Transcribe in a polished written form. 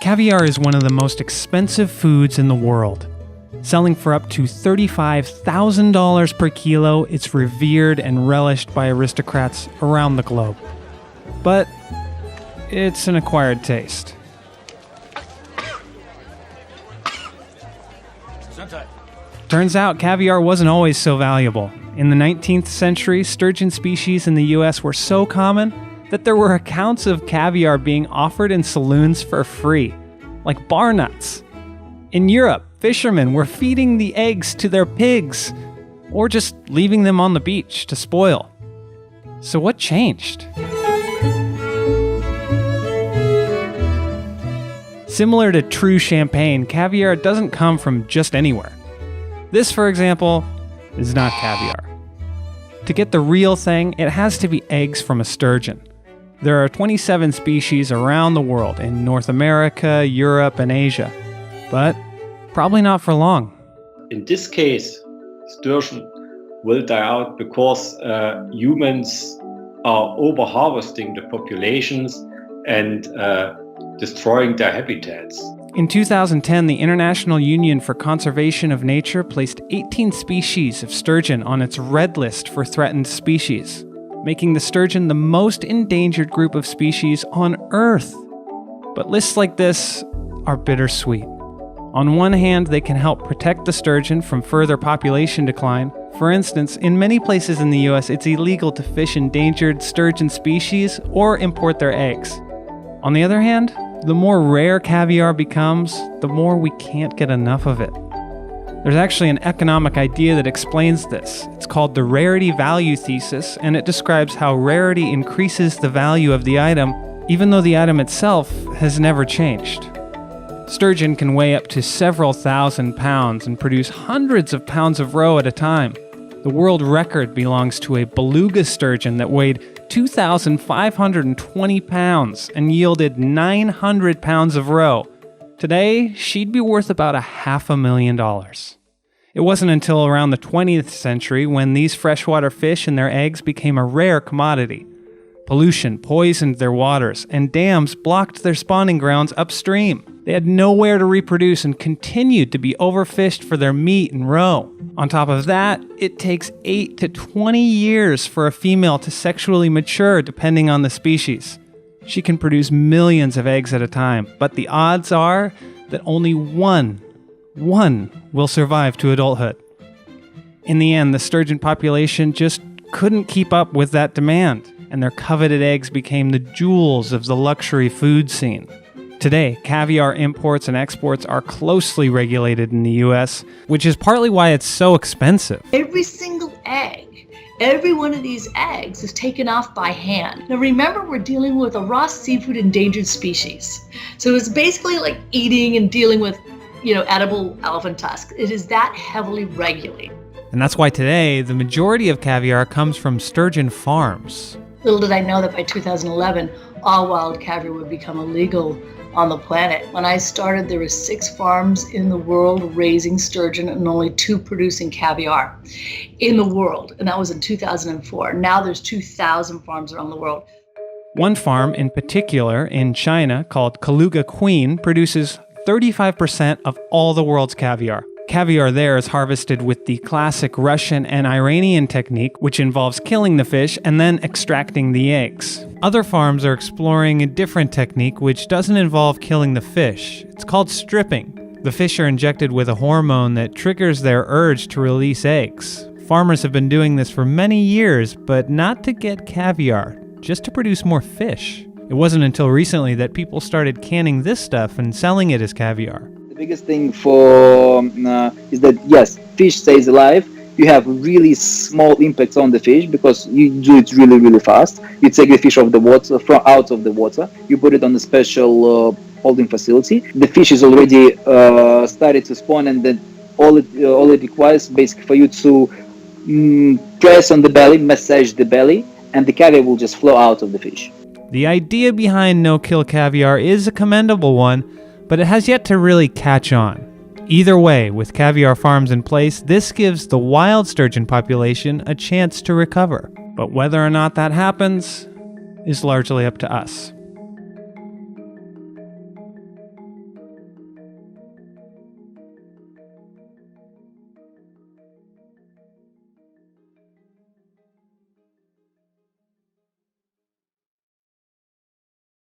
Caviar is one of the most expensive foods in the world. Selling for up to $35,000 per kilo, it's revered and relished by aristocrats around the globe. But it's an acquired taste. Turns out caviar wasn't always so valuable. In the 19th century, sturgeon species in the US were so common that there were accounts of caviar being offered in saloons for free, like bar nuts. In Europe, fishermen were feeding the eggs to their pigs, or just leaving them on the beach to spoil. So what changed? Similar to true champagne, caviar doesn't come from just anywhere. This, for example, is not caviar. To get the real thing, it has to be eggs from a sturgeon. There are 27 species around the world in North America, Europe, and Asia. But probably not for long. In this case, sturgeon will die out because humans are over-harvesting the populations and destroying their habitats. In 2010, the International Union for Conservation of Nature placed 18 species of sturgeon on its red list for threatened species, making the sturgeon the most endangered group of species on Earth. But lists like this are bittersweet. On one hand, they can help protect the sturgeon from further population decline. For instance, in many places in the US, it's illegal to fish endangered sturgeon species or import their eggs. On the other hand, the more rare caviar becomes, the more we can't get enough of it. There's actually an economic idea that explains this. It's called the rarity value thesis, and it describes how rarity increases the value of the item, even though the item itself has never changed. Sturgeon can weigh up to several thousand pounds and produce hundreds of pounds of roe at a time. The world record belongs to a beluga sturgeon that weighed 2,520 pounds and yielded 900 pounds of roe. Today, she'd be worth about $500,000. It wasn't until around the 20th century when these freshwater fish and their eggs became a rare commodity. Pollution poisoned their waters, and dams blocked their spawning grounds upstream. They had nowhere to reproduce and continued to be overfished for their meat and roe. On top of that, it takes 8 to 20 years for a female to sexually mature, depending on the species. She can produce millions of eggs at a time, but the odds are that only one will survive to adulthood. In the end, the sturgeon population just couldn't keep up with that demand, and their coveted eggs became the jewels of the luxury food scene. Today, caviar imports and exports are closely regulated in the US, which is partly why it's so expensive. Every single egg, every one of these eggs is taken off by hand. Now remember, we're dealing with a raw seafood endangered species. So it's basically like eating and dealing with, edible elephant tusks. It is that heavily regulated. And that's why today, the majority of caviar comes from sturgeon farms. Little did I know that by 2011, all wild caviar would become illegal on the planet. When I started, there were 6 farms in the world raising sturgeon and only 2 producing caviar in the world. And that was in 2004. Now there's 2,000 farms around the world. One farm in particular in China called Kaluga Queen produces 35% of all the world's caviar. Caviar there is harvested with the classic Russian and Iranian technique, which involves killing the fish and then extracting the eggs. Other farms are exploring a different technique which doesn't involve killing the fish. It's called stripping. The fish are injected with a hormone that triggers their urge to release eggs. Farmers have been doing this for many years, but not to get caviar, just to produce more fish. It wasn't until recently that people started canning this stuff and selling it as caviar. The biggest thing is that yes, fish stays alive. You have really small impacts on the fish because you do it really, really fast. You take the fish off the water, out of the water. You put it on a special holding facility. The fish is already started to spawn, and then all it requires basically for you to press on the belly, massage the belly, and the caviar will just flow out of the fish. The idea behind no-kill caviar is a commendable one, but it has yet to really catch on. Either way, with caviar farms in place, this gives the wild sturgeon population a chance to recover. But whether or not that happens is largely up to us.